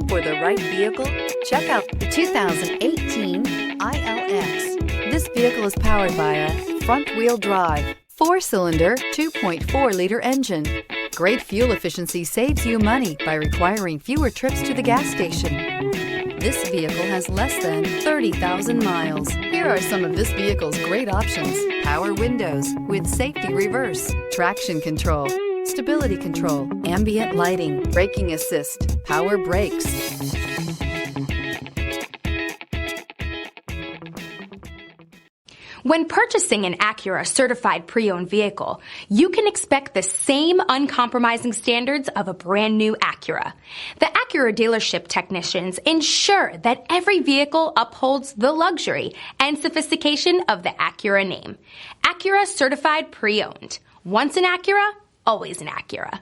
Looking for the right vehicle? Check out the 2018 ILX. This vehicle is powered by a front-wheel drive, 4-cylinder, 2.4-liter engine. Great fuel efficiency saves you money by requiring fewer trips to the gas station. This vehicle has less than 30,000 miles. Here are some of this vehicle's great options: power windows with safety reverse, traction control, stability control, ambient lighting, braking assist, power brakes. When purchasing an Acura certified pre-owned vehicle, you can expect the same uncompromising standards of a brand new Acura. The Acura dealership technicians ensure that every vehicle upholds the luxury and sophistication of the Acura name. Acura certified pre-owned. Once an Acura, always an Acura.